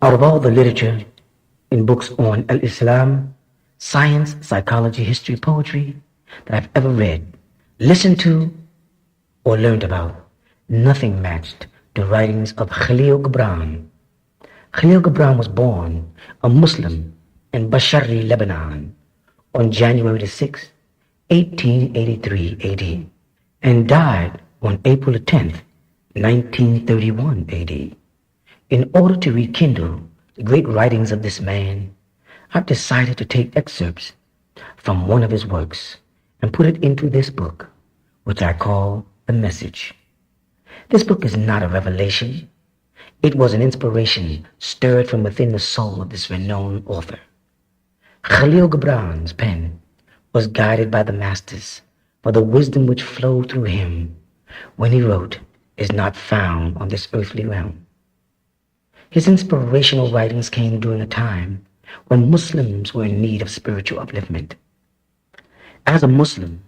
Out of all the literature in books on Islam, science, psychology, history, poetry that I've ever read, listened to, or learned about, nothing matched the writings of Khalil Gibran. Khalil Gibran was born a Muslim in Bashari, Lebanon, on January 6, 1883 AD, and died on April 10th, 1931 AD. In order to rekindle the great writings of this man, I've decided to take excerpts from one of his works and put it into this book, which I call The Message. This book is not a revelation. It was an inspiration stirred from within the soul of this renowned author. Khalil Gibran's pen was guided by the masters, for the wisdom which flowed through him when he wrote is not found on this earthly realm. His inspirational writings came during a time when Muslims were in need of spiritual upliftment. As a Muslim,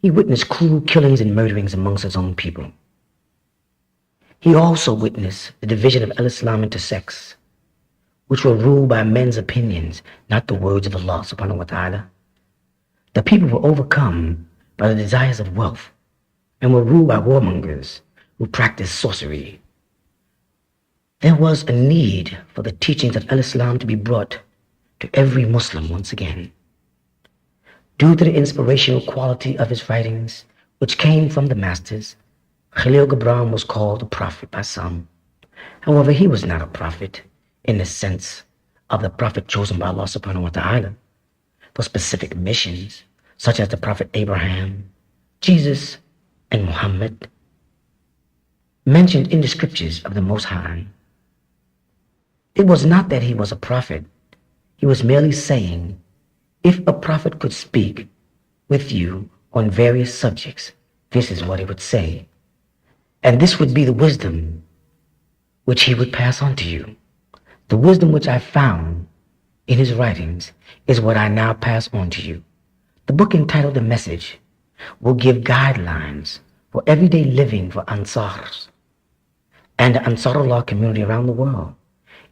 he witnessed cruel killings and murderings amongst his own people. He also witnessed the division of Islam into sects, which were ruled by men's opinions, not the words of Allah subhanahu wa ta'ala. The people were overcome by the desires of wealth and were ruled by warmongers who practiced sorcery. There was a need for the teachings of Islam to be brought to every Muslim once again. Due to the inspirational quality of his writings, which came from the masters, Khalil Gibran was called a prophet by some. However, he was not a prophet in the sense of the prophet chosen by Allah subhanahu wa ta'ala for specific missions, such as the prophet Abraham, Jesus, and Muhammad, mentioned in the scriptures of the Most High. It was not that he was a prophet. He was merely saying, if a prophet could speak with you on various subjects, this is what he would say. And this would be the wisdom which he would pass on to you. The wisdom which I found in his writings is what I now pass on to you. The book entitled The Message will give guidelines for everyday living for Ansars and the Ansarullah community around the world.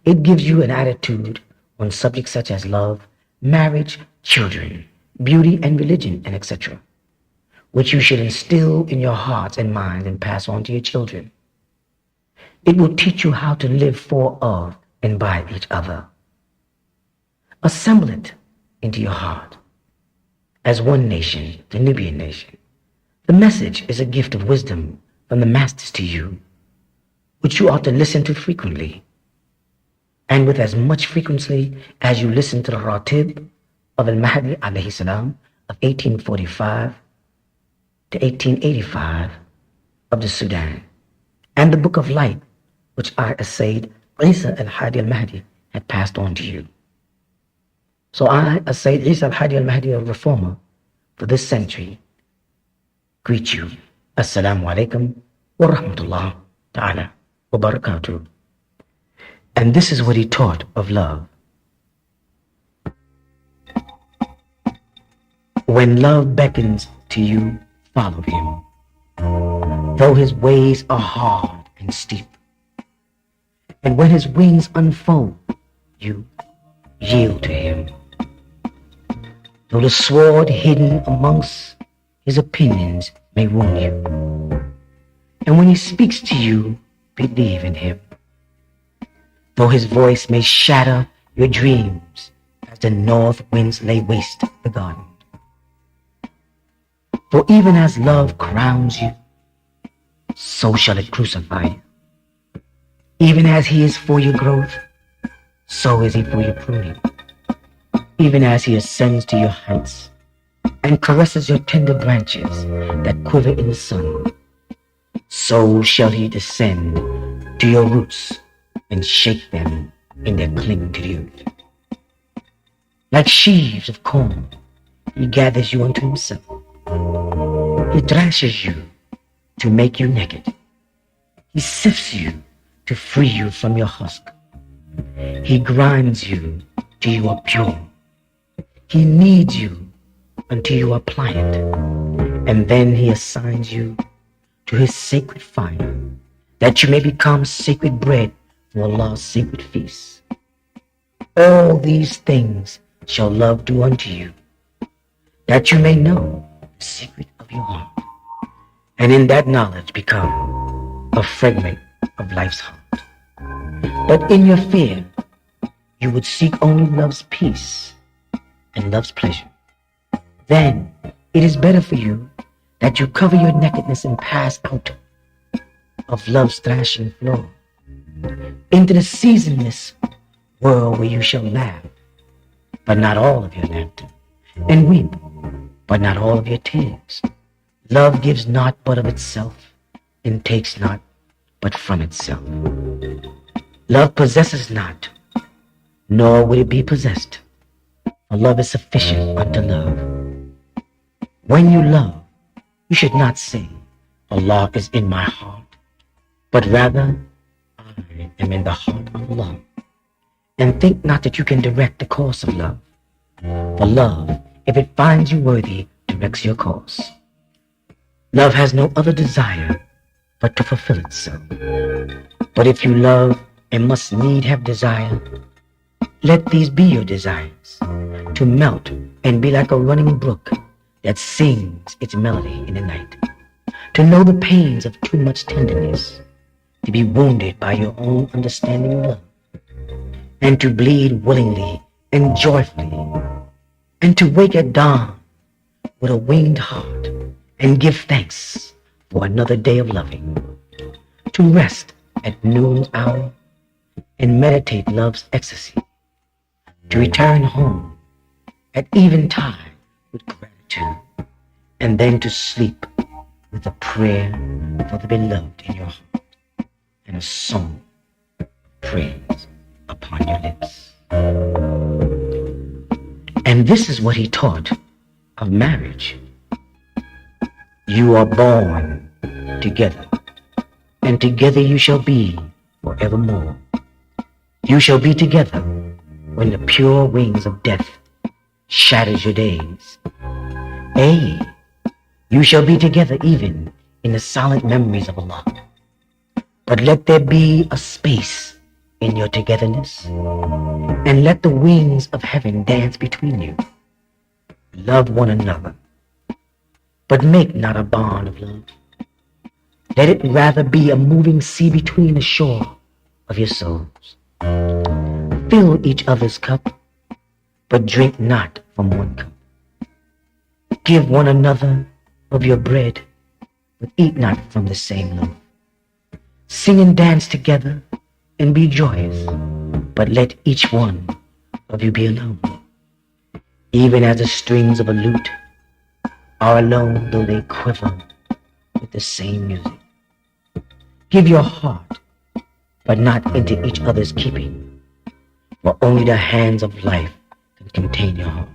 It gives you an attitude on subjects such as love, marriage, children, beauty and religion, and etc., which you should instill in your hearts and minds and pass on to your children. It will teach you how to live for, of, and by each other. Assemble it into your heart as one nation, the Nubian nation. The message is a gift of wisdom from the masters to you, which you ought to listen to frequently, and with as much frequency as you listen to the Narrated of Al-Mahdi alayhi salam of 1845 to 1885 of the Sudan, and the Book of Light, which I, Sayyid Isa al-Hadi al-Mahdi, had passed on to you. So I, Sayyid Isa al-Hadi al-Mahdi, a reformer for this century, greet you. Assalamu alaikum wa rahmatullah ta'ala wa barakatuh. And this is what he taught of love. When love beckons to you, follow him, though his ways are hard and steep. And when his wings unfold, you yield to him. Though the sword hidden amongst his opinions may wound you. And when he speaks to you, believe in him. Though his voice may shatter your dreams as the north winds lay waste the garden. For even as love crowns you, so shall it crucify you. Even as he is for your growth, so is he for your pruning. Even as he ascends to your heights and caresses your tender branches that quiver in the sun, so shall he descend to your roots and shake them in their cling to the earth. Like sheaves of corn, he gathers you unto himself. He thrashes you to make you naked. He sifts you to free you from your husk. He grinds you till you are pure. He kneads you until you are pliant. And then he assigns you to his sacred fire, that you may become sacred bread for Allah's sacred feast. All these things shall love do unto you, that you may know the secret of your heart, and in that knowledge become a fragment of life's heart. But in your fear, you would seek only love's peace and love's pleasure. Then it is better for you that you cover your nakedness and pass out of love's thrashing floor into the seasonless world where you shall laugh, but not all of your laughter, and weep, but not all of your tears. Love gives not but of itself, and takes not but from itself. Love possesses not, nor would it be possessed, for love is sufficient unto love. When you love, you should not say, Allah is in my heart, but rather, I am in the heart of love. And think not that you can direct the course of love, for love, if it finds you worthy, directs your course. Love has no other desire but to fulfill itself. But if you love and must need have desire, let these be your desires, to melt and be like a running brook that sings its melody in the night, to know the pains of too much tenderness, to be wounded by your own understanding of love, and to bleed willingly and joyfully, and to wake at dawn with a winged heart and give thanks for another day of loving, to rest at noon's hour and meditate love's ecstasy, to return home at eventide with gratitude, and then to sleep with a prayer for the beloved in your heart and a song of praise upon your lips. And this is what he taught of marriage. You are born together, and together you shall be forevermore. You shall be together when the pure wings of death shatters your days. Ay, you shall be together even in the silent memories of Allah. But let there be a space in your togetherness, and let the wings of heaven dance between you. Love one another, but make not a bond of love. Let it rather be a moving sea between the shore of your souls. Fill each other's cup, but drink not from one cup. Give one another of your bread, but eat not from the same loaf. Sing and dance together and be joyous, but let each one of you be alone. Even as the strings of a lute are alone, though they quiver with the same music. Give your heart, but not into each other's keeping, for only the hands of life can contain your heart.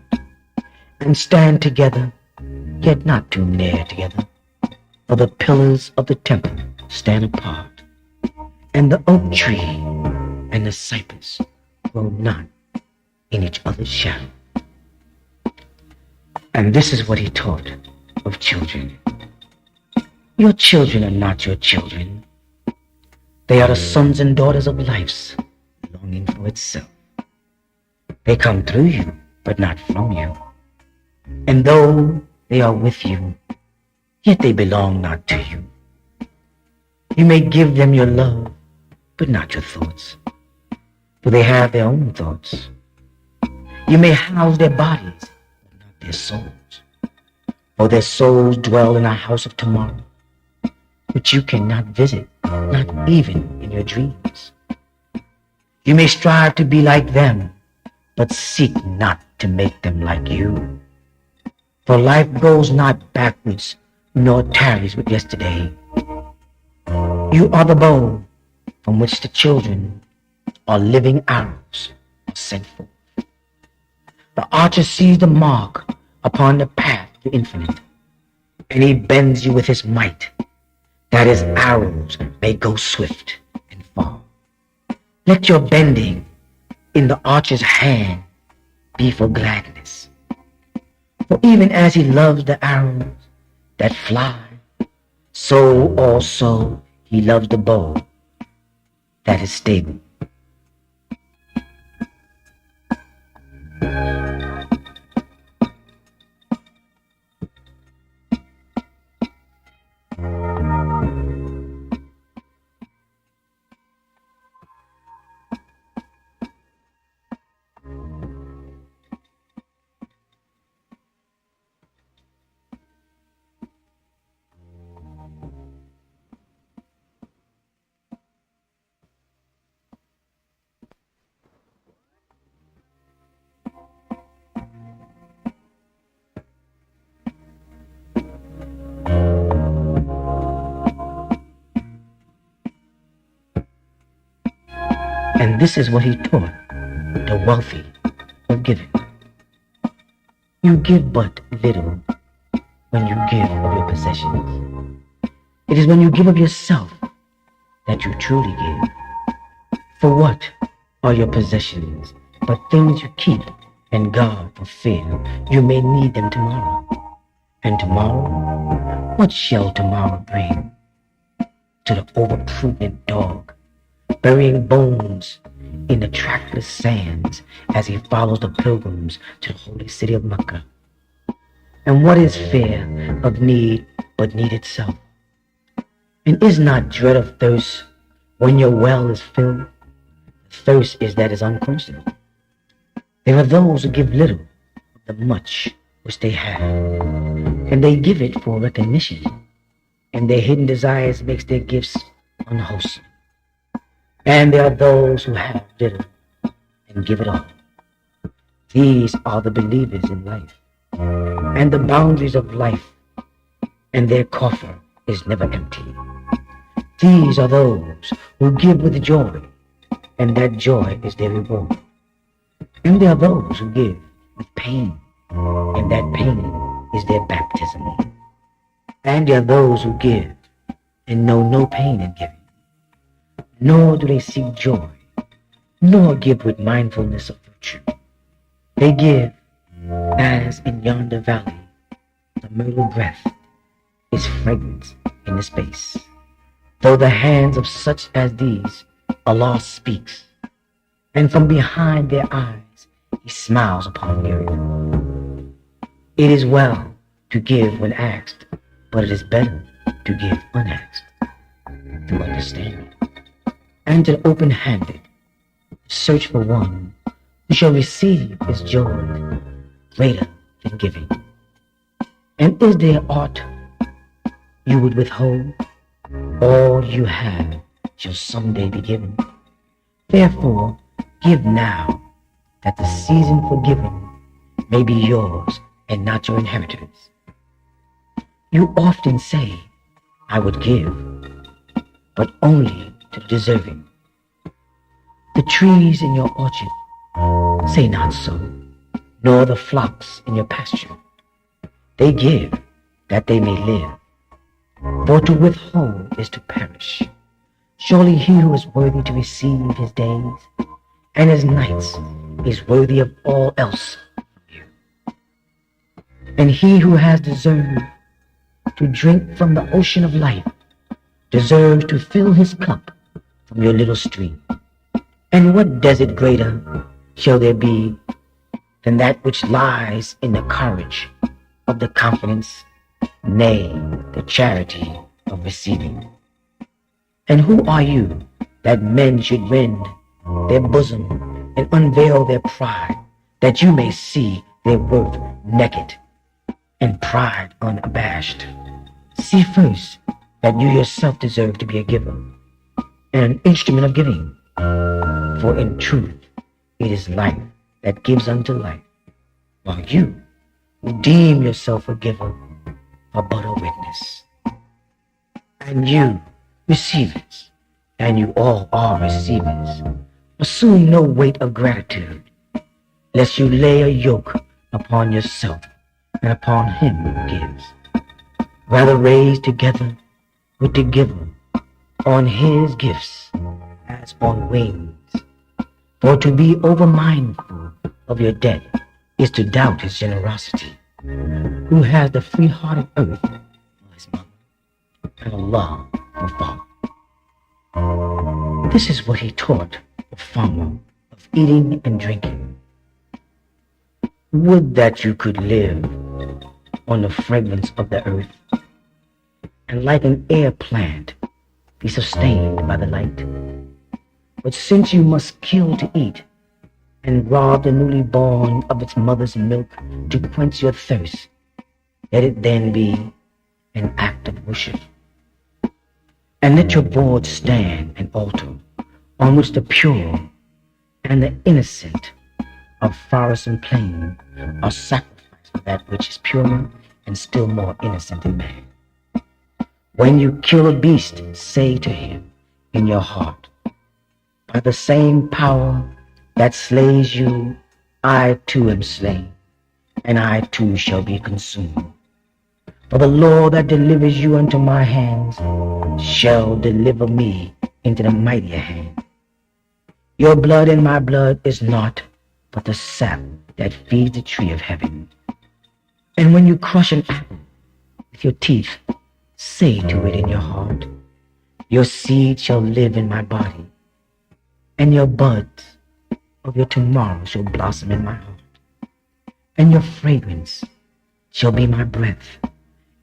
And stand together, yet not too near together, for the pillars of the temple stand apart, and the oak tree and the cypress grow not in each other's shadow. And this is what he taught of children. Your children are not your children. They are the sons and daughters of life's longing for itself. They come through you, but not from you. And though they are with you, yet they belong not to you. You may give them your love, but not your thoughts, for they have their own thoughts. You may house their bodies, but not their souls, for their souls dwell in a house of tomorrow, which you cannot visit, not even in your dreams. You may strive to be like them, but seek not to make them like you. For life goes not backwards, nor tarries with yesterday. You are the bow from which the children are living arrows are sent forth. The archer sees the mark upon the path to infinite, and he bends you with his might, that his arrows may go swift and far. Let your bending in the archer's hand be for gladness. For even as he loves the arrows that fly, so also he loves the bow that is stable. And this is what he taught the wealthy of giving. You give but little when you give of your possessions. It is when you give of yourself that you truly give. For what are your possessions but things you keep and guard for fear you may need them tomorrow? And tomorrow, what shall tomorrow bring? To the overprudent dog, burying bones in the trackless sands as he follows the pilgrims to the holy city of Mecca. And what is fear of need but need itself? And is not dread of thirst when your well is filled? Thirst is that is unquenchable. There are those who give little of the much which they have, and they give it for recognition, and their hidden desires makes their gifts unwholesome. And there are those who have little and give it all. These are the believers in life, and the boundaries of life, and their coffer is never empty. These are those who give with joy, and that joy is their reward. And there are those who give with pain, and that pain is their baptism. And there are those who give and know no pain in giving, nor do they seek joy, nor give with mindfulness of virtue. They give as in yonder valley the myrtle breath is fragrant in the space. Though the hands of such as these Allah speaks, and from behind their eyes He smiles upon the earth. It is well to give when asked, but it is better to give unasked, through understanding, and to the open-handed search for one who shall receive his joy greater than giving. And is there aught you would withhold? All you have shall someday be given. Therefore, give now, that the season for giving may be yours and not your inheritors. You often say, I would give, but only to the deserving. The trees in your orchard say not so, nor the flocks in your pasture. They give that they may live, for to withhold is to perish. Surely he who is worthy to receive his days and his nights is worthy of all else from you. And he who has deserved to drink from the ocean of life deserves to fill his cup from your little stream. And what desert greater shall there be than that which lies in the courage of the confidence, nay, the charity of receiving? And who are you that men should rend their bosom and unveil their pride, that you may see their worth naked and pride unabashed? See first that you yourself deserve to be a giver and an instrument of giving, for in truth it is life that gives unto life, while you who deem yourself a giver are but a witness. And you, receivers, and you all are receivers, assume no weight of gratitude, lest you lay a yoke upon yourself and upon him who gives. Rather raise together with the giver on his gifts as on wings. For to be over-mindful of your debt is to doubt his generosity, who has the free-hearted earth for his mother and Allah for father. This is what he taught the farmer of eating and drinking. Would that you could live on the fragrance of the earth, and like an air plant be sustained by the light. But since you must kill to eat, and rob the newly born of its mother's milk to quench your thirst, let it then be an act of worship. And let your board stand an altar on which the pure and the innocent of forest and plain are sacrificed for that which is purer and still more innocent in man. When you kill a beast, say to him in your heart, By the same power that slays you, I too am slain, and I too shall be consumed. For the Lord that delivers you unto my hands shall deliver me into the mightier hand. Your blood and my blood is naught but the sap that feeds the tree of heaven. And when you crush an apple with your teeth, say to it in your heart, your seed shall live in my body, and your buds of your tomorrow shall blossom in my heart, and your fragrance shall be my breath,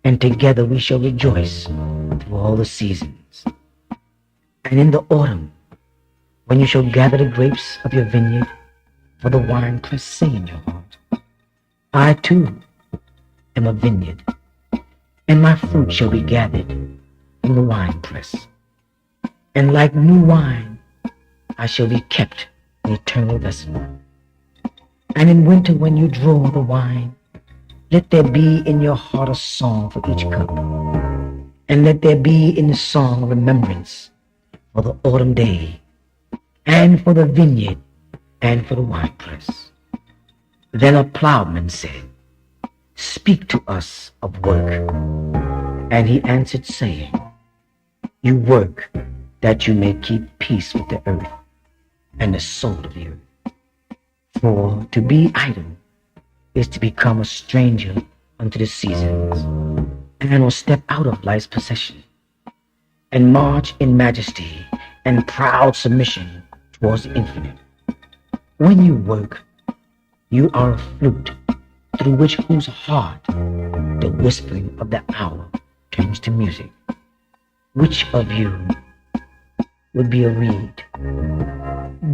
and together we shall rejoice through all the seasons. And in the autumn, when you shall gather the grapes of your vineyard, for the winepress, say in your heart, I too am a vineyard, and my fruit shall be gathered from the winepress. And like new wine, I shall be kept an eternal vessel. And in winter, when you draw the wine, let there be in your heart a song for each cup, and let there be in the song a remembrance for the autumn day, and for the vineyard, and for the winepress. Then a plowman said, speak to us of work. And he answered, saying, you work that you may keep peace with the earth and the soul of the earth. For to be idle is to become a stranger unto the seasons, and will step out of life's possession, and march in majesty and proud submission towards the infinite. When you work, you are a flute through whose heart the whispering of the hour turns to music. Which of you would be a reed,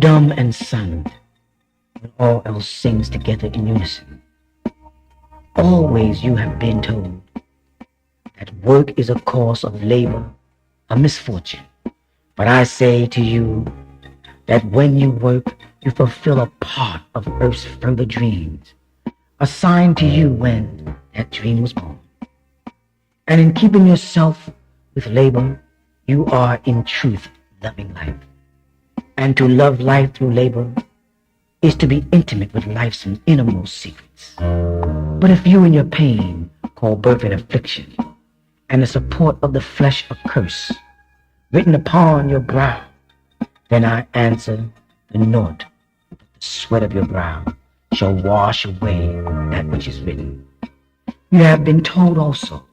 dumb and silent, when all else sings together in unison? Always you have been told that work is a cause of labor, a misfortune. But I say to you that when you work, you fulfill a part of earth's further dreams, assigned to you when that dream was born. And in keeping yourself with labor, you are in truth loving life. And to love life through labor is to be intimate with life's innermost secrets. But if you in your pain call birth an affliction, and the support of the flesh a curse, written upon your brow, then I answer the naught but the sweat of your brow shall wash away that which is written. You have been told also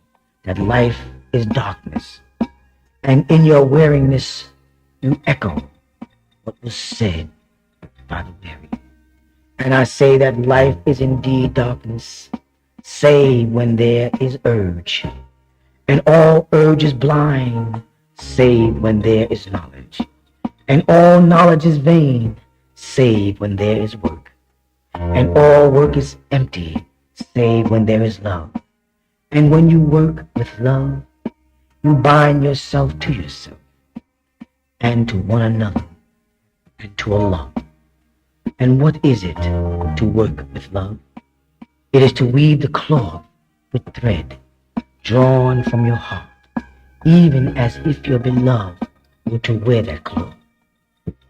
that life is darkness, and in your weariness you echo what was said by the weary. And I say that life is indeed darkness, save when there is urge, and all urge is blind, save when there is knowledge, and all knowledge is vain, save when there is work, and all work is empty, save when there is love. And when you work with love, you bind yourself to yourself, and to one another, and to Allah. And what is it to work with love? It is to weave the cloth with thread drawn from your heart, even as if your beloved were to wear that cloth.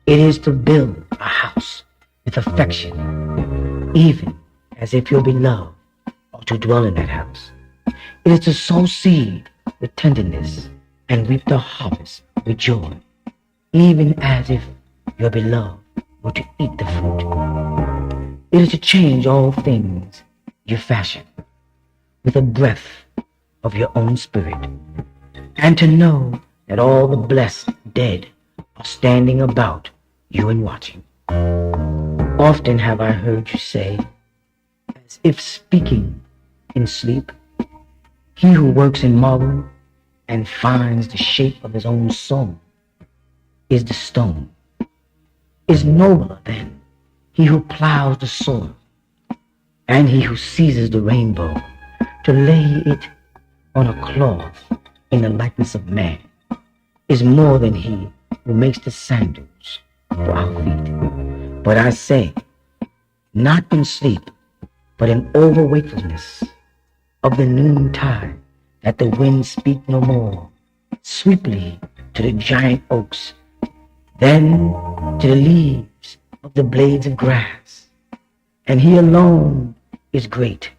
It is to build a house with affection, even as if your beloved are to dwell in that house. It is to sow seed with tenderness and reap the harvest with joy, even as if your beloved were to eat the fruit. It is to change all things you fashion with a breath of your own spirit, and to know that all the blessed dead are standing about you and watching. Often have I heard you say, as if speaking in sleep, he who works in marble and finds the shape of his own soul is the stone, is nobler than he who plows the soil, and he who seizes the rainbow to lay it on a cloth in the likeness of man is more than he who makes the sandals for our feet. But I say, not in sleep, but in overwakefulness of the noontide, that the winds speak no more, sweetly to the giant oaks. Then to the leaves of the blades of grass. And he alone is great,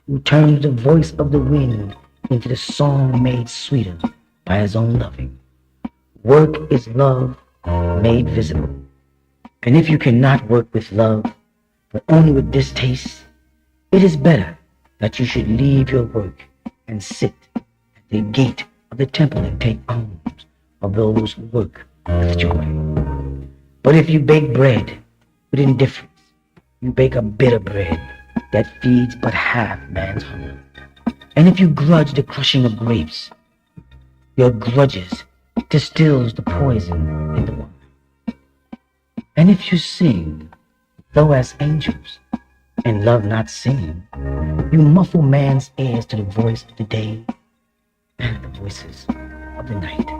who turns the voice of the wind into the song made sweeter by his own loving. Work is love made visible. And if you cannot work with love, but only with distaste, it is better that you should leave your work and sit at the gate of the temple and take alms of those who work with joy. But if you bake bread with indifference, you bake a bitter bread that feeds but half man's hunger. And if you grudge the crushing of grapes, your grudges distills the poison in the wine. And if you sing, though as angels, and love not singing, you muffle man's ears to the voice of the day and the voices of the night.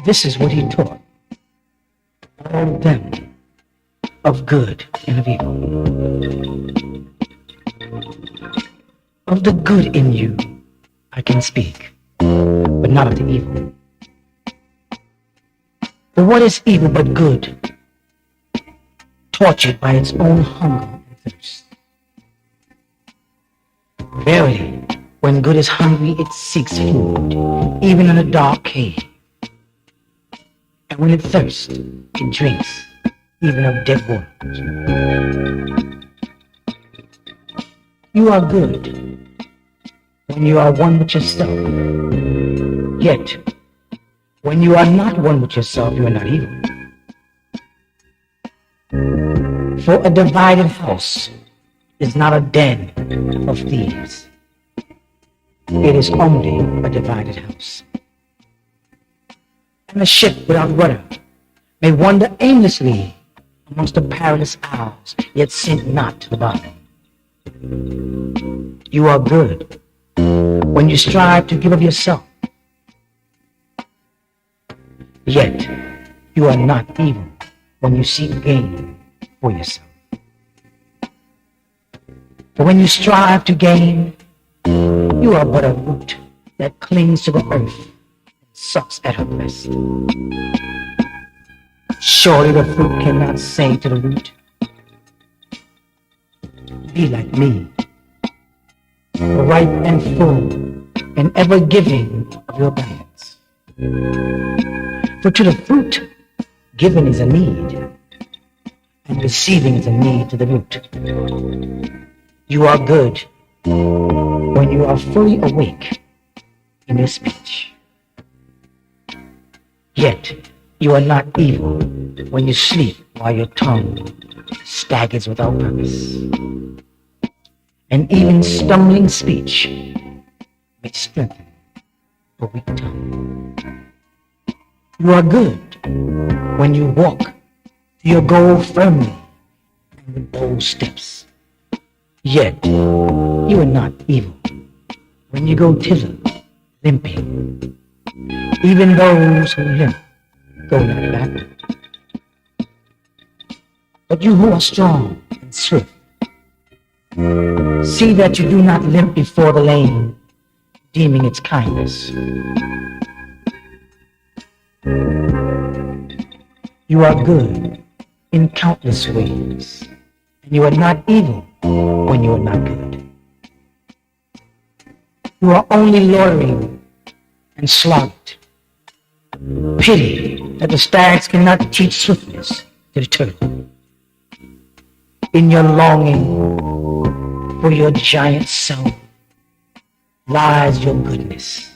This is what he taught all of them of good and of evil. Of the good in you I can speak, but not of the evil. For what is evil but good, tortured by its own hunger and thirst? Verily, when good is hungry, it seeks food, even in a dark cave. And when it thirsts, it drinks, even of dead waters. You are good when you are one with yourself. Yet, when you are not one with yourself, you are not evil. For a divided house is not a den of thieves. It is only a divided house. And a ship without rudder may wander aimlessly amongst the perilous isles, yet sink not to the bottom. You are good when you strive to give of yourself, yet you are not evil when you seek gain for yourself. For when you strive to gain, you are but a root that clings to the earth and sucks at her breast. Surely the fruit cannot say to the root, be like me, ripe and full and ever giving of your abundance. For to the fruit, giving is a need, and receiving is a need to the root. You are good when you are fully awake in your speech. Yet you are not evil when you sleep while your tongue staggers without purpose. And even stumbling speech may strengthen a weak tongue. You are good when you walk to your goal firmly and with bold steps. Yet you are not evil when you go thither limping. Even those who limp go not backward. But you who are strong and swift, see that you do not limp before the lame, deeming its kindness. You are good in countless ways, and you are not evil when you are not good. You are only loitering and slogged. Pity that the stags cannot teach swiftness to the turtle. In your longing for your giant self lies your goodness,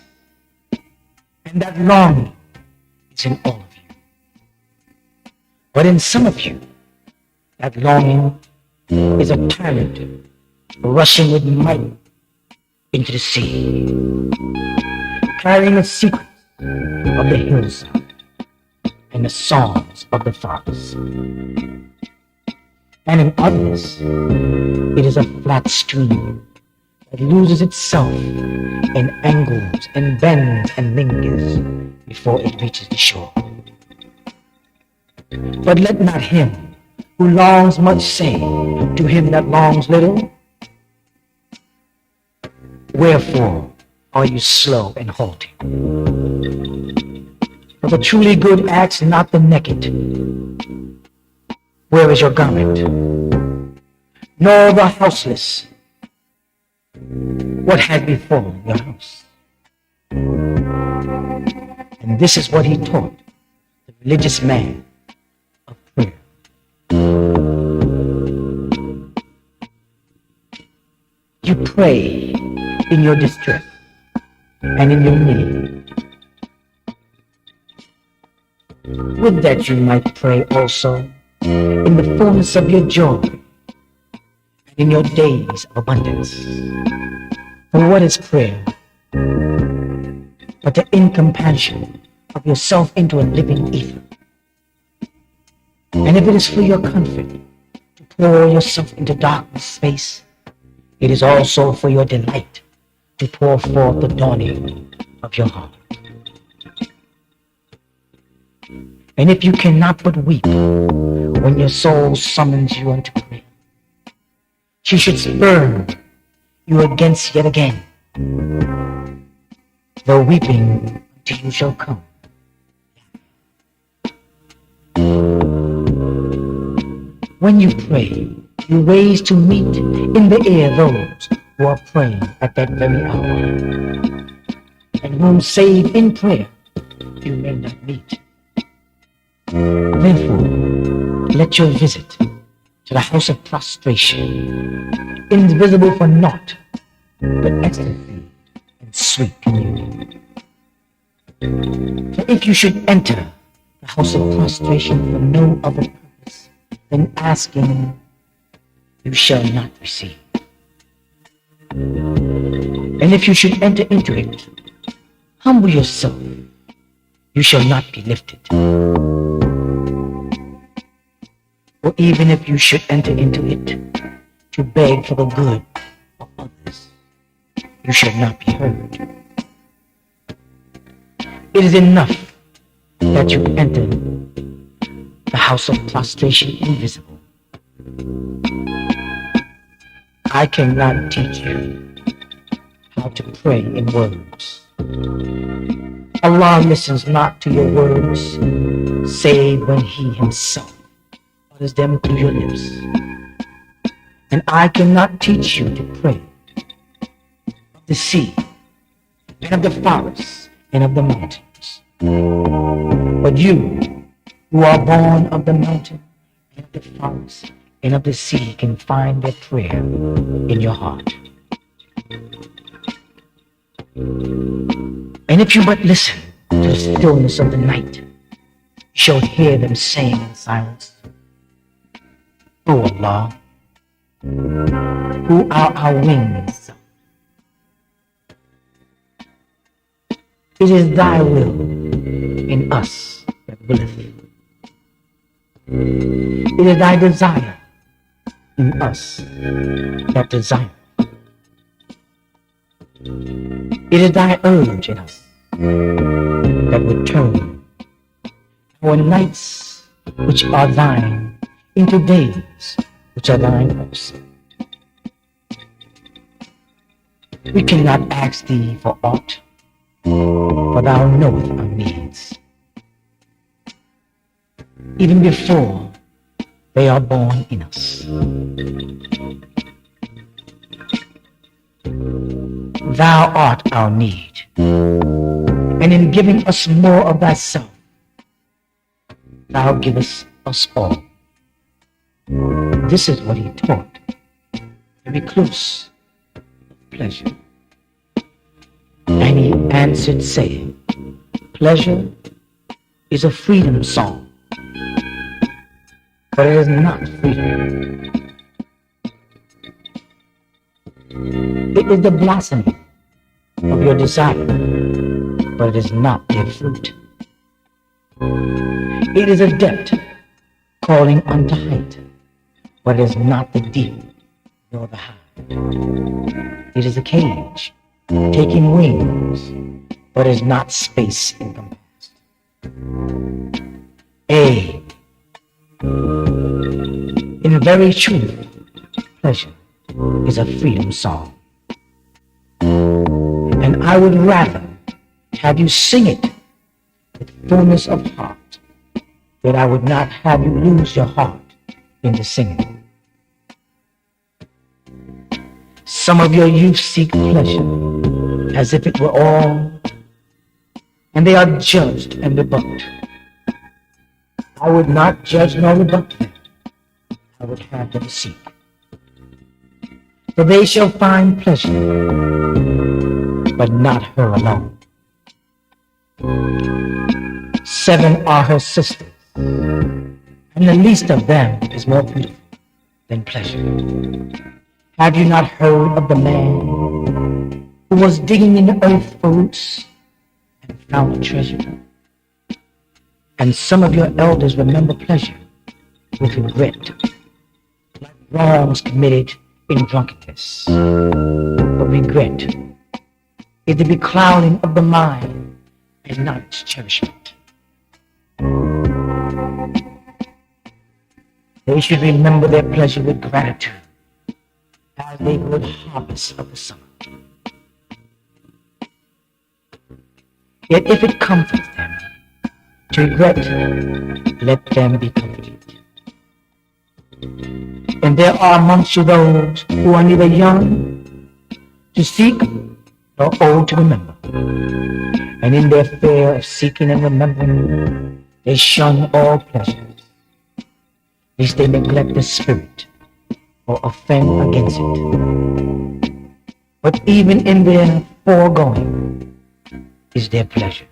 and that longing is in all of you. But in some of you, that longing is a tyrant rushing with might into the sea, carrying the secrets of the hillside, and the songs of the fathers. And in others, it is a flat stream that loses itself in angles and bends and lingers before it reaches the shore. But let not him who longs much say to him that longs little, wherefore are you slow and halting? For the truly good asks not the naked, where is your garment? Nor the houseless, what has befallen your house? And this is what he taught the religious man of prayer. You pray in your distress and in your need. Would that you might pray also in the fullness of your joy and in your days of abundance. For what is prayer but the incompassion of yourself into a living ether? And if it is for your comfort to pour yourself into darkness space, it is also for your delight to pour forth the dawning of your heart. And if you cannot but weep when your soul summons you unto prayer, she should spurn you against yet again, though weeping until you shall come. When you pray, you raise to meet in the air those who are praying at that very hour, and whom save in prayer you may not meet. Therefore, let your visit to the house of prostration, invisible for naught, but ecstasy and sweet communion. For if you should enter the house of prostration for no other purpose than asking, you shall not receive. And if you should enter into it, humble yourself, you shall not be lifted. Or even if you should enter into it to beg for the good of others, you shall not be heard. It is enough that you enter the house of prostration invisible. I cannot teach you how to pray in words. Allah listens not to your words, save when He Himself utters them through your lips. And I cannot teach you to pray of the sea, and of the forest, and of the mountains. But you, who are born of the mountain, and of the forest, and of the sea, can find their prayer in your heart. And if you but listen to the stillness of the night, you shall hear them saying in silence, O Allah, who are our wings? It is thy will in us that willeth. It is thy desire in us that desire. It is thy urge in us that would turn our nights which are thine into days which are thine also. We cannot ask thee for aught, for thou knowest our needs, even before they are born in us. Thou art our need, and in giving us more of thyself, thou givest us all. This is what he taught the recluse of pleasure. And he answered, saying, pleasure is a freedom song, but it is not freedom. It is the blossoming of your desire, but it is not their fruit. It is a depth calling unto height, but it is not the deep nor the high. It is a cage taking wings, but is not space encompassed. In very truth, pleasure is a freedom song. And I would rather have you sing it with fullness of heart than I would not have you lose your heart in the singing. Some of your youth seek pleasure as if it were all, and they are judged and rebuked. I would not judge nor rebut them. I would have them seek. For they shall find pleasure, but not her alone. 7 are her sisters, and the least of them is more beautiful than pleasure. Have you not heard of the man who was digging in the earth for roots and found a treasure? And some of your elders remember pleasure with regret, like wrongs committed in drunkenness. But regret is the beclouding of the mind and not its cherishment. They should remember their pleasure with gratitude as they would harvest of the summer. Yet if it comforts them to regret, let them be comforted. And there are amongst you those who are neither young to seek nor old to remember. And in their fear of seeking and remembering, they shun all pleasures, lest they neglect the spirit or offend against it. But even in their foregoing is their pleasure.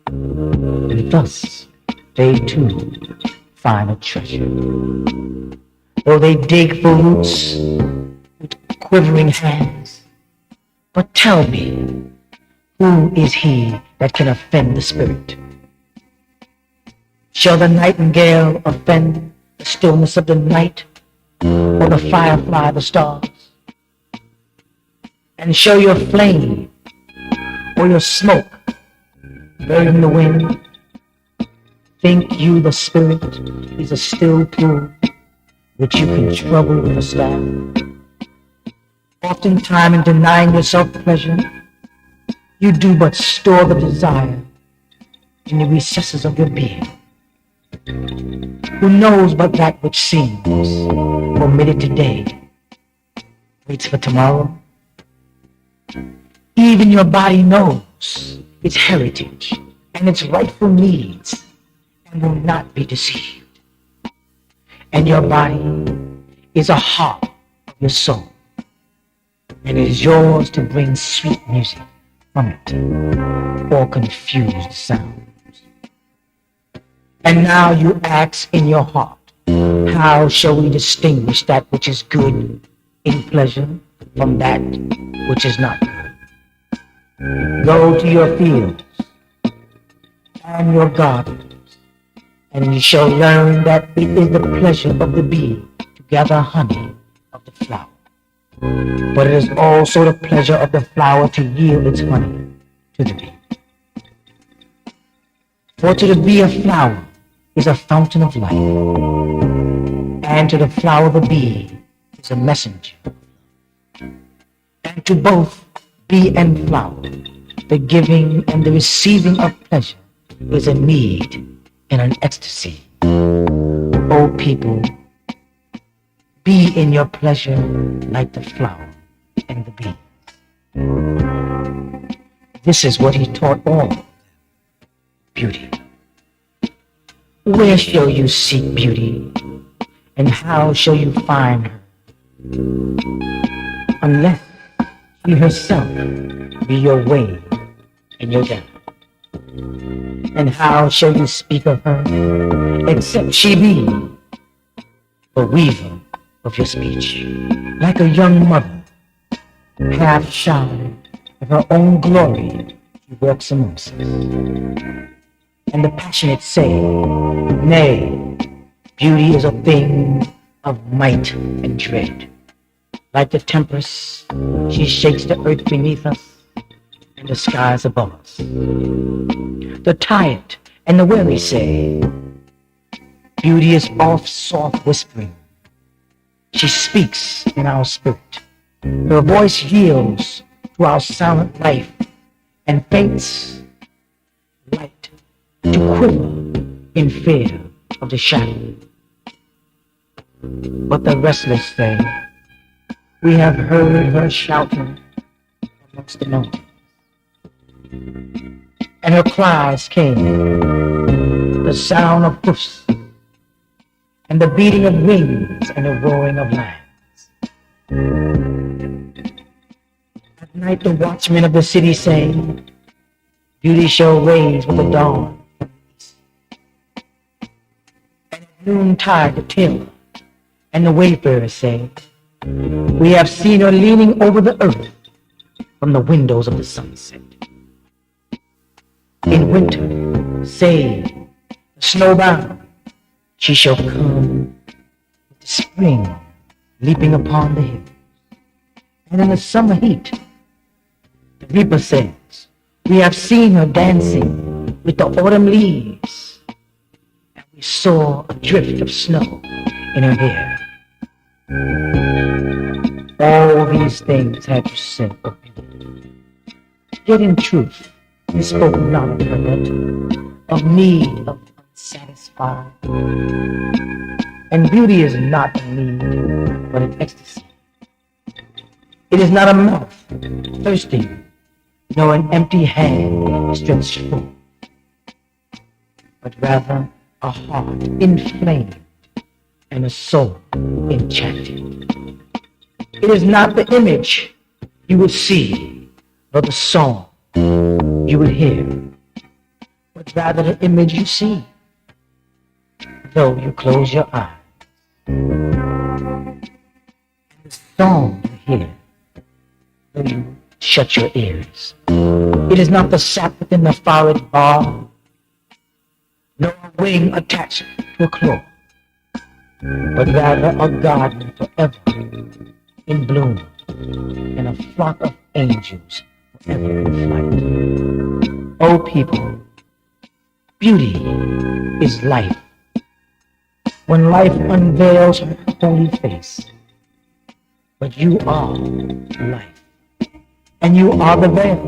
And thus they too find a treasure. Though they dig for roots with quivering hands. But tell me, who is he that can offend the spirit? Shall the nightingale offend the stillness of the night, or the firefly the stars? And shall your flame or your smoke burn the wind? Think you the spirit is a still pool which you can trouble with a staff? Oftentimes in denying yourself pleasure, you do but store the desire in the recesses of your being. Who knows but that which seems omitted today waits for tomorrow? Even your body knows its heritage and its rightful needs and will not be deceived. And your body is a harp of your soul, and it is yours to bring sweet music from it or confused sounds. And now you ask in your heart, how shall we distinguish that which is good in pleasure from that which is not good? Go to your fields and your gardens, and you shall learn that it is the pleasure of the bee to gather honey of the flower. But it is also the pleasure of the flower to yield its honey to the bee. For to the bee a flower is a fountain of life, and to the flower the bee is a messenger. And to both bee and flower, the giving and the receiving of pleasure is a need and an ecstasy. O people, be in your pleasure like the flower and the bee. This is what he taught all. Beauty. Where shall you seek beauty, and how shall you find her? Unless she herself be your way and your death. And how shall you speak of her, except she be the weaver of your speech, like a young mother, half shy of her own glory, she walks amongst us. and the passionate say, nay, beauty is a thing of might and dread. Like the tempest, she shakes the earth beneath us and the skies above us. The tired and the weary say, beauty is oft soft whispering. She speaks in our spirit. Her voice yields to our silent life and faints light to quiver in fear of the shadow. But the restless say, we have heard her shouting amongst the mountains, and her cries came, the sound of hoofs, and the beating of wings, and the roaring of lions. At night the watchmen of the city say, beauty shall rise with the dawn. And at noontide the tailor and the wayfarers say, we have seen her leaning over the earth from the windows of the sunset. In winter, say, the snowbound, she shall come with the spring leaping upon the hills. And in the summer heat, the reaper says, we have seen her dancing with the autumn leaves, and we saw a drift of snow in her hair. All these things had you said of beauty. Yet in truth, you spoke not of her yet, of need of unsatisfied. And beauty is not a need, but an ecstasy. It is not a mouth thirsty, nor an empty hand stretched full, but rather a heart inflamed and a soul enchanted. It is not the image you would see, nor the song you would hear, but rather the image you see, though you close your eyes. And the song you hear, though you shut your ears. It is not the sap within the flowered bar, nor a wing attached to a claw, but rather a garden forever in bloom, and a flock of angels forever in flight. O people, beauty is life. When life unveils her holy face, but you are life, and you are the veil.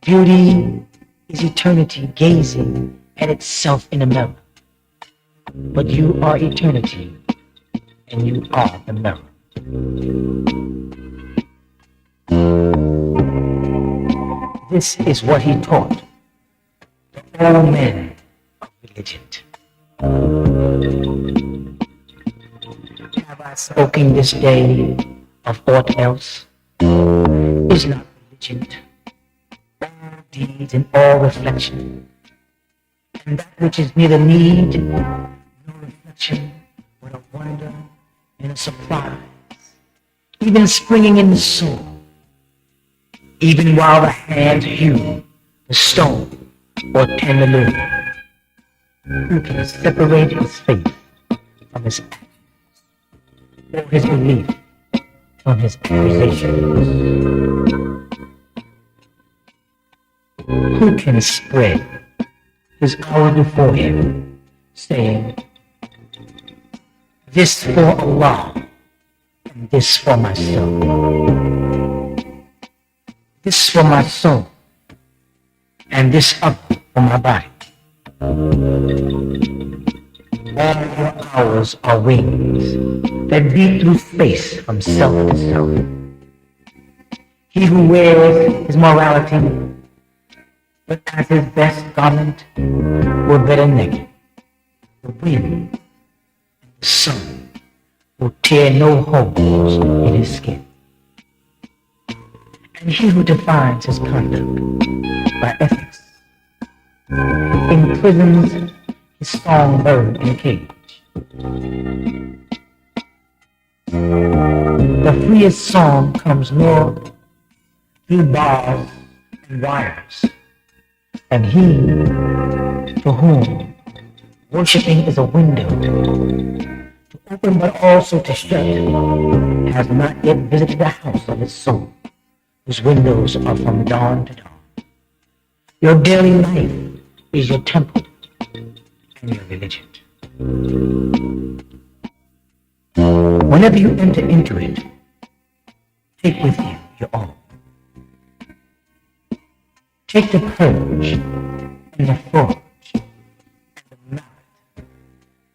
Beauty is eternity gazing at itself in a mirror, but you are eternity, and you are the mirror. This is what he taught the old men of religion. Have I spoken this day of aught else? Is not religion all deeds and all reflection, and that which is neither need nor reflection, but a wonder and a surprise, even springing in the soul, even while the hand hew the stone or tend the lure. Who can separate his faith from his actions, or his belief from his accusations? Who can spread his hour before him, saying, this for Allah, and this for myself, this for my soul, and this other for my body? All your hours are wings that beat through space from self to self. He who wears his morality, but as his best garment, will better naked. The wind and the sun will tear no holes in his skin. And he who defines his conduct by ethics imprisons his songbird in a cage. The freest song comes more through bars and wires, And he to whom worshiping is a window to open but also to shut has not yet visited the house of his soul, whose windows are from dawn to dawn. Your daily life is your temple and your religion. Whenever you enter into it, take with you your own. Take the purge and the forge and the mallet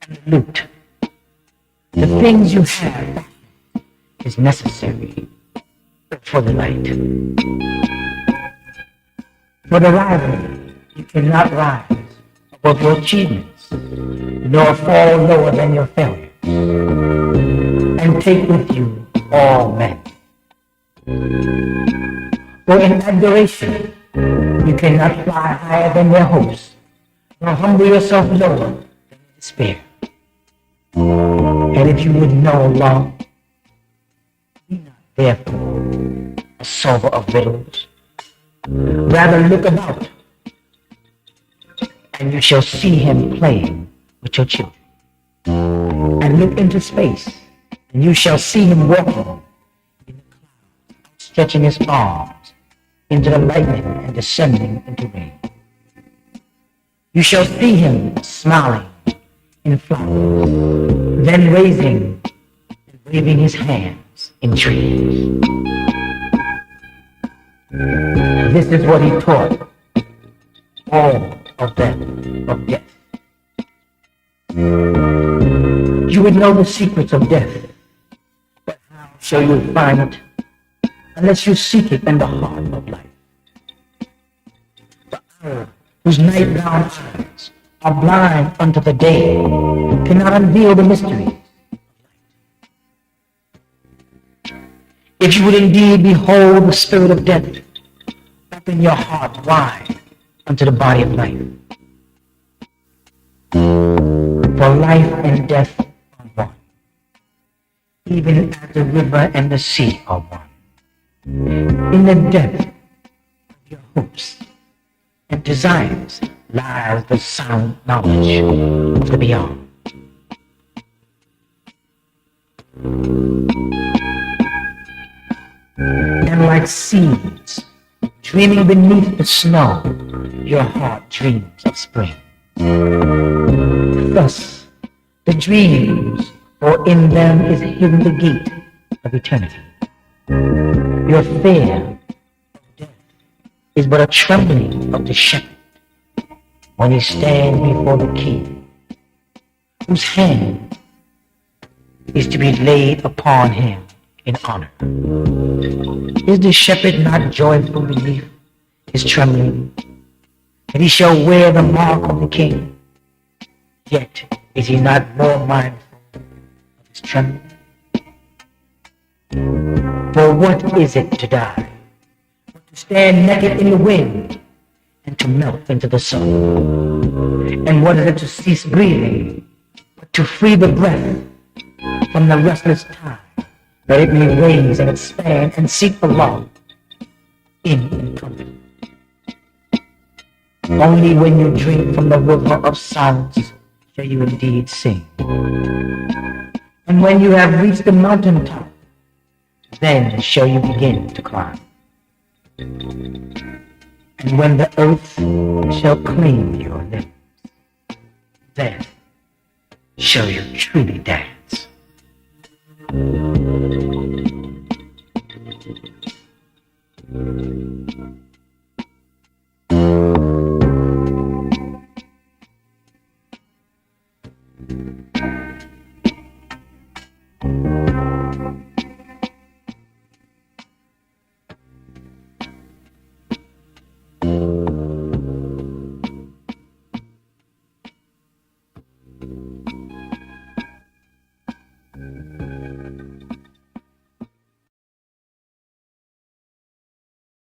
and the lute. The things you have is necessary for the light. For the rival, you cannot rise above your achievements, nor fall lower than your failures. And take with you all men. For in adoration, you cannot fly higher than their hopes, nor humble yourself lower than despair. And if you would know Allah, be not therefore a solver of riddles. Rather look about, and you shall see him playing with your children. And look into space, and you shall see him walking in the clouds, stretching his arms into the lightning and descending into rain. You shall see him smiling in flowers, then raising and waving his hands in trees. This is what he taught all of them of death. You would know the secrets of death, but how shall you find it unless you seek it in the heart of life? The owl whose night-bound eyes are blind unto the day cannot unveil the mysteries of light. If you would indeed behold the spirit of death, open your heart wide unto the body of life. For life and death are one, even as the river and the sea are one. In the depth of your hopes and desires lies the sound knowledge of the beyond. And like seeds dreaming beneath the snow, your heart dreams of spring. Thus, the dreams, for in them is hidden the gate of eternity. Your fear of death is but a trembling of the shepherd when he stands before the king, whose hand is to be laid upon him in honor. Is the shepherd not joyful beneath his trembling, that he shall wear the mark of the king? Yet is he not more mindful of his trembling? For what is it to die, but to stand naked in the wind and to melt into the sun? And what is it to cease breathing, but to free the breath from the restless time, that it may raise and expand and seek Allah in comfort? Only when you drink from the river of silence shall you indeed sing. And when you have reached the mountaintop, then shall you begin to climb. And when the earth shall claim your limbs, then shall you truly dance.